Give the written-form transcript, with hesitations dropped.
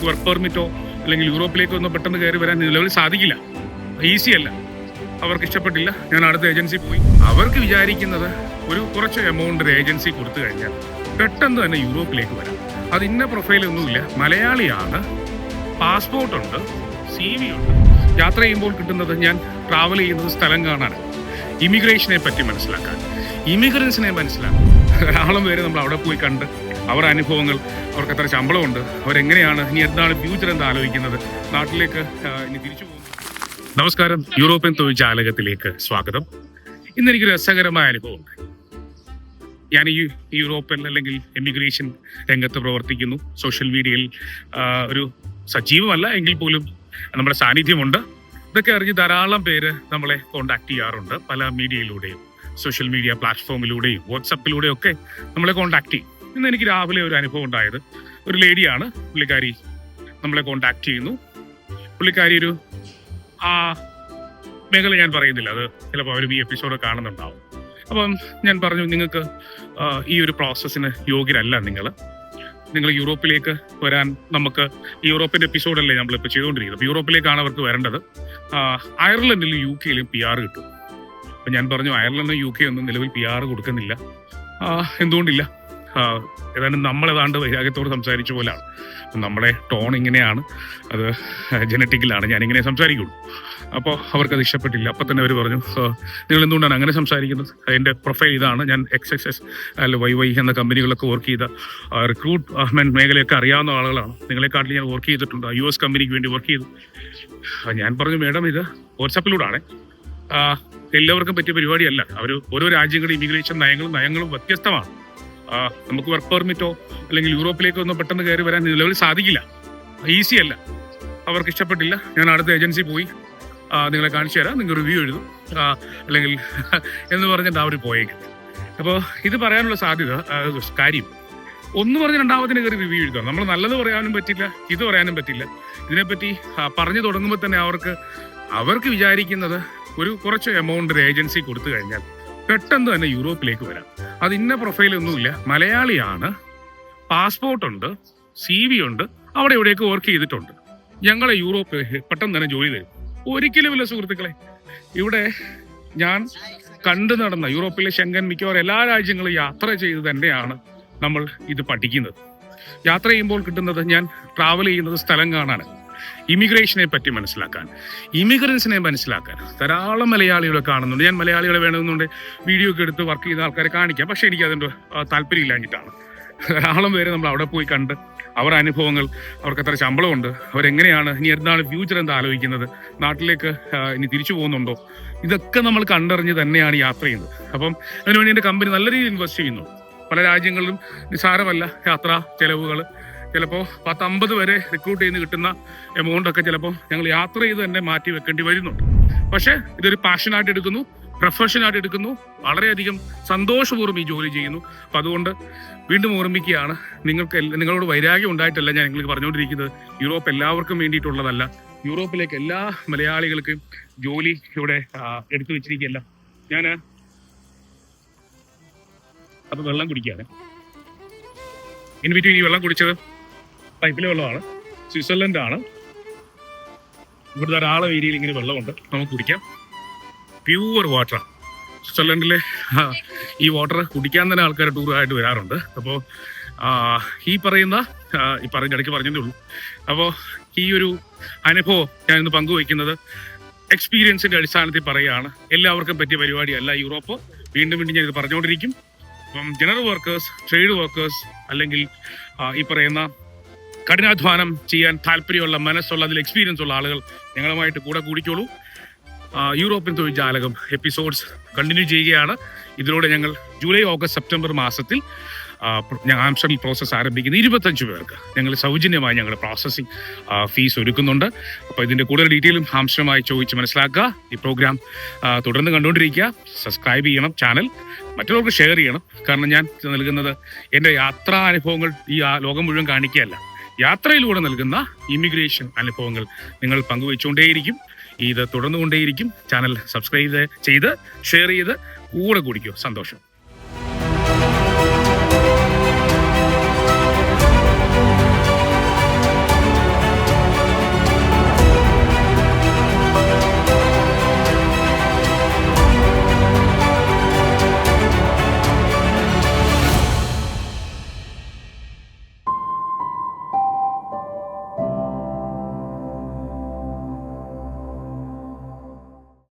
നമുക്ക് വർക്ക് പെർമിറ്റോ അല്ലെങ്കിൽ യൂറോപ്പിലേക്കോ ഒന്നും പെട്ടെന്ന് കയറി വരാൻ നിലവിൽ സാധിക്കില്ല. ഈസി അല്ല. അവർക്ക് ഇഷ്ടപ്പെട്ടില്ല. ഞാൻ അടുത്ത ഏജൻസി പോയി. അവർക്ക് വിചാരിക്കുന്നത് ഒരു കുറച്ച് എമൗണ്ട് ഒരു ഏജൻസി കൊടുത്തു കഴിഞ്ഞാൽ പെട്ടെന്ന് തന്നെ യൂറോപ്പിലേക്ക് വരാം. അത് ഇന്ന പ്രൊഫൈലൊന്നുമില്ല, മലയാളിയാണ്, പാസ്പോർട്ടുണ്ട്, CV ഉണ്ട്. യാത്ര ചെയ്യുമ്പോൾ കിട്ടുന്നത് ഞാൻ ട്രാവൽ ചെയ്യുന്നത് സ്ഥലം കാണാനാണ്, ഇമിഗ്രേഷനെ പറ്റി മനസ്സിലാക്കാൻ, ഇമിഗ്രൻസിനെ മനസ്സിലാക്കാൻ. ധാരാളം പേര് നമ്മൾ അവിടെ പോയി കണ്ട് അവരുടെ അനുഭവങ്ങൾ, അവർക്ക് എത്ര ശമ്പളമുണ്ട്, അവരെങ്ങനെയാണ്, ഇനി എന്താണ് ഫ്യൂച്ചർ എന്താ ആലോചിക്കുന്നത്, നാട്ടിലേക്ക് ഇനി തിരിച്ചു പോകുന്നു. നമസ്കാരം, യൂറോപ്യൻ തൊഴിൽ ജാലകത്തിലേക്ക് സ്വാഗതം. ഇന്നെനിക്കൊരു രസകരമായ അനുഭവമുണ്ട്. ഞാൻ ഈ യൂറോപ്യൻ അല്ലെങ്കിൽ എമിഗ്രേഷൻ രംഗത്ത് പ്രവർത്തിക്കുന്നു. സോഷ്യൽ മീഡിയയിൽ ഒരു സജീവമല്ല എങ്കിൽ പോലും നമ്മുടെ സാന്നിധ്യമുണ്ട്. ഇതൊക്കെ അറിഞ്ഞ് ധാരാളം പേര് നമ്മളെ കോണ്ടാക്ട് ചെയ്യാറുണ്ട്. പല മീഡിയയിലൂടെയും, സോഷ്യൽ മീഡിയ പ്ലാറ്റ്ഫോമിലൂടെയും വാട്സപ്പിലൂടെയും ഒക്കെ നമ്മളെ കോണ്ടാക്ട് ചെയ്യും. ഇന്ന് എനിക്ക് രാവിലെ ഒരു അനുഭവം ഉണ്ടായത്, ഒരു ലേഡിയാണ്, പുള്ളിക്കാരി നമ്മളെ കോണ്ടാക്ട് ചെയ്യുന്നു. പുള്ളിക്കാരി ഒരു മേഖല ഞാൻ പറയുന്നില്ല, അത് ചിലപ്പോൾ അവരും ഈ എപ്പിസോഡ് കാണുന്നുണ്ടാവും. അപ്പം ഞാൻ പറഞ്ഞു, നിങ്ങൾക്ക് ഈ ഒരു പ്രോസസ്സിന് യോഗ്യരല്ല. നിങ്ങൾ യൂറോപ്പിലേക്ക് വരാൻ, നമുക്ക് യൂറോപ്പിൻ്റെ എപ്പിസോഡല്ലേ നമ്മളിപ്പോൾ ചെയ്തുകൊണ്ടിരിക്കുന്നത്. അപ്പോൾ യൂറോപ്പിലേക്കാണ് അവർക്ക് വരേണ്ടത്. അയർലൻഡിലും UK യിലും PR കിട്ടും. അപ്പം ഞാൻ പറഞ്ഞു, അയർലൻഡും UK ഒന്നും നിലവിൽ PR കൊടുക്കുന്നില്ല. എന്തുകൊണ്ടില്ല? ഏതാണ്ട് നമ്മളേതാണ്ട് വൈരാഗ്യത്തോട് സംസാരിച്ച പോലെയാണ്. നമ്മുടെ ടോൺ ഇങ്ങനെയാണ്, അത് ജനറ്റിക്കലാണ്, ഞാനിങ്ങനെ സംസാരിക്കുള്ളൂ. അപ്പോൾ അവർക്കത് ഇഷ്ടപ്പെട്ടില്ല. അപ്പം തന്നെ അവർ പറഞ്ഞു, നിങ്ങൾ എന്തുകൊണ്ടാണ് അങ്ങനെ സംസാരിക്കുന്നത്? എൻ്റെ പ്രൊഫൈൽ ഇതാണ്, ഞാൻ XXS അല്ല YY എന്ന കമ്പനികളൊക്കെ വർക്ക് ചെയ്ത റിക്രൂട്ട്മെൻറ്റ് മേഖലയൊക്കെ അറിയാവുന്ന ആളുകളാണ്. നിങ്ങളെക്കാട്ടിൽ ഞാൻ വർക്ക് ചെയ്തിട്ടുണ്ട്, US കമ്പനിക്ക് വേണ്ടി വർക്ക് ചെയ്തു. ഞാൻ പറഞ്ഞു, മേഡം ഇത് വാട്സാപ്പിലൂടെയാണ്, എല്ലാവർക്കും പറ്റിയ പരിപാടിയല്ല. അവർ ഓരോ രാജ്യങ്ങളുടെ ഇമിഗ്രേഷൻ നയങ്ങളും വ്യത്യസ്തമാണ്. നമുക്ക് വർക്ക് പെർമിറ്റോ അല്ലെങ്കിൽ യൂറോപ്പിലേക്കോ ഒന്നും പെട്ടെന്ന് കയറി വരാൻ നിലവിൽ സാധിക്കില്ല. ഈസി അല്ല. അവർക്ക് ഇഷ്ടപ്പെട്ടില്ല. ഞാൻ അടുത്ത ഏജൻസി പോയി നിങ്ങളെ കാണിച്ചു തരാം, നിങ്ങൾ റിവ്യൂ എഴുതും അല്ലെങ്കിൽ എന്ന് പറഞ്ഞിട്ട് അവർ പോയേക്കും. അപ്പോൾ ഇത് പറയാനുള്ള സാധ്യത, കാര്യം ഒന്ന് പറഞ്ഞ് രണ്ടാമത്തിന് കയറി റിവ്യൂ എഴുതാം. നമ്മൾ നല്ലത് പറയാനും പറ്റില്ല, ഇത് പറയാനും പറ്റില്ല. ഇതിനെപ്പറ്റി പറഞ്ഞു തുടങ്ങുമ്പോൾ തന്നെ അവർക്ക് വിചാരിക്കുന്നത് ഒരു കുറച്ച് എമൗണ്ട് ഒരു ഏജൻസി കൊടുത്തു കഴിഞ്ഞാൽ പെട്ടെന്ന് തന്നെ യൂറോപ്പിലേക്ക് വരാം. അത് ഇന്ന പ്രൊഫൈലൊന്നുമില്ല, മലയാളിയാണ്, പാസ്പോർട്ടുണ്ട്, CV ഉണ്ട്, അവിടെ എവിടെയൊക്കെ വർക്ക് ചെയ്തിട്ടുണ്ട്, ഞങ്ങളെ യൂറോപ്പ് പെട്ടെന്ന് തന്നെ ജോലി തരും. ഒരിക്കലുമില്ല സുഹൃത്തുക്കളെ. ഇവിടെ ഞാൻ കണ്ടു നടന്ന യൂറോപ്പിലെ ശെങ്കൻ മിക്കവാറും എല്ലാ രാജ്യങ്ങളും യാത്ര ചെയ്ത് തന്നെയാണ് നമ്മൾ ഇത് പഠിക്കുന്നത്. യാത്ര ചെയ്യുമ്പോൾ കിട്ടുന്നത് ഞാൻ ട്രാവൽ ചെയ്യുന്നത് സ്ഥലം കാണാനാണ്, ഇമിഗ്രേഷനെ പറ്റി മനസ്സിലാക്കാൻ, ഇമിഗ്രൻസിനെ മനസ്സിലാക്കാൻ. ധാരാളം മലയാളികളെ കാണുന്നുണ്ട്. ഞാൻ മലയാളികളെ വേണമെന്നുണ്ട് വീഡിയോ ഒക്കെ എടുത്ത് വർക്ക് ചെയ്ത ആൾക്കാരെ കാണിക്കാം. പക്ഷേ എനിക്ക് അതിൻ്റെ താല്പര്യമില്ലാഞ്ഞിട്ടാണ്. ധാരാളം പേര് നമ്മൾ അവിടെ പോയി കണ്ട് അവരുടെ അനുഭവങ്ങൾ, അവർക്ക് എത്ര ശമ്പളമുണ്ട്, അവരെങ്ങനെയാണ്, ഇനി എന്താണ് ഫ്യൂച്ചർ എന്താ ആലോചിക്കുന്നത്, നാട്ടിലേക്ക് ഇനി തിരിച്ചു പോകുന്നുണ്ടോ, ഇതൊക്കെ നമ്മൾ കണ്ടറിഞ്ഞ് തന്നെയാണ് യാത്ര ചെയ്യുന്നത്. അപ്പം അതിനുവേണ്ടി എൻ്റെ കമ്പനി നല്ല രീതിയിൽ ഇൻവെസ്റ്റ് ചെയ്യുന്നു. പല രാജ്യങ്ങളിലും നിസ്സാരമല്ല യാത്രാ ചെലവുകൾ. ചിലപ്പോൾ 10-50 വരെ റിക്രൂട്ട് ചെയ്ത് കിട്ടുന്ന എമൗണ്ടൊക്കെ ചിലപ്പോൾ ഞങ്ങൾ യാത്ര ചെയ്ത് തന്നെ മാറ്റി വെക്കേണ്ടി വരുന്നുണ്ട്. പക്ഷേ ഇതൊരു പാഷനായിട്ട് എടുക്കുന്നു, പ്രൊഫഷനായിട്ട് എടുക്കുന്നു, വളരെയധികം സന്തോഷപൂർവ്വം ഈ ജോലി ചെയ്യുന്നു. അപ്പം അതുകൊണ്ട് വീണ്ടും ഓർമ്മിക്കുകയാണ്, നിങ്ങളോട് വൈരാഗ്യം ഉണ്ടായിട്ടല്ല ഞാൻ നിങ്ങൾക്ക് പറഞ്ഞുകൊണ്ടിരിക്കുന്നത്. യൂറോപ്പ് എല്ലാവർക്കും വേണ്ടിയിട്ടുള്ളതല്ല. യൂറോപ്പിലേക്ക് എല്ലാ മലയാളികൾക്കും ജോലി ഇവിടെ എടുത്തു വെച്ചിരിക്കുകയല്ല. ഞാൻ അപ്പോൾ വെള്ളം കുടിക്കുകയാണ്. ഇൻ ബിറ്റ്വീൻ ഈ വെള്ളം കുടിച്ചത് പൈപ്പിലെ വെള്ളമാണ്, സ്വിറ്റ്സർലൻഡാണ്. ഇവിടെ ധാരാളം ഏരിയയിൽ ഇങ്ങനെ വെള്ളമുണ്ട്, നമുക്ക് കുടിക്കാം. പ്യൂർ വാട്ടറാണ്. സ്വിറ്റ്സർലൻഡിലെ ഈ വാട്ടർ കുടിക്കാൻ തന്നെ ആൾക്കാർ ടൂറായിട്ട് വരാറുണ്ട്. അപ്പോൾ ഈ ഇടയ്ക്ക് പറഞ്ഞതേ ഉള്ളൂ. അപ്പോൾ ഈ ഒരു അനുഭവം ഞാനിന്ന് പങ്കുവയ്ക്കുന്നത് എക്സ്പീരിയൻസിൻ്റെ അടിസ്ഥാനത്തിൽ പറയുകയാണ്. എല്ലാവർക്കും പറ്റിയ പരിപാടിയല്ല യൂറോപ്പ്. വീണ്ടും ഞാനിത് പറഞ്ഞുകൊണ്ടിരിക്കും. അപ്പം ജനറൽ വർക്കേഴ്സ്, ട്രേഡ് വർക്കേഴ്സ്, അല്ലെങ്കിൽ ഈ പറയുന്ന കഠിനാധ്വാനം ചെയ്യാൻ താല്പര്യമുള്ള, മനസ്സുള്ള, അതിൽ എക്സ്പീരിയൻസ് ഉള്ള ആളുകൾ ഞങ്ങളുമായിട്ട് കൂടെ കൂടിക്കോളൂ. യൂറോപ്യൻ തൊഴിൽ ജാലകം എപ്പിസോഡ്സ് കണ്ടിന്യൂ ചെയ്യുകയാണ്. ഇതിലൂടെ ഞങ്ങൾ ജൂലൈ, ഓഗസ്റ്റ്, സെപ്റ്റംബർ മാസത്തിൽ ആംസ്റ്റർഡാമിൽ പ്രോസസ്സ് ആരംഭിക്കുന്ന 25 പേർക്ക് ഞങ്ങൾ സൗജന്യമായി ഞങ്ങളുടെ പ്രോസസ്സിംഗ് ഫീസ് ഒരുക്കുന്നുണ്ട്. അപ്പോൾ ഇതിൻ്റെ കൂടുതൽ ഡീറ്റെയിലും ആംസ്റ്റർഡമായി ചോദിച്ച് മനസ്സിലാക്കുക. ഈ പ്രോഗ്രാം തുടർന്ന് കണ്ടുകൊണ്ടിരിക്കുക. സബ്സ്ക്രൈബ് ചെയ്യണം ചാനൽ, മറ്റുള്ളവർക്ക് ഷെയർ ചെയ്യണം. കാരണം ഞാൻ നൽകുന്നത് എൻ്റെ യാത്രാ അനുഭവങ്ങൾ ഈ ലോകം മുഴുവൻ കാണിക്കുകയല്ല, യാത്രയിലൂടെ നൽകുന്ന ഇമിഗ്രേഷൻ അനുഭവങ്ങൾ നിങ്ങൾ പങ്കുവെച്ചുകൊണ്ടേയിരിക്കും. ഇത് തുടർന്നുകൊണ്ടേയിരിക്കും. ചാനൽ സബ്സ്ക്രൈബ് ചെയ്ത് ഷെയർ ചെയ്ത് കൂടെ കൂടിക്കോ. സന്തോഷം.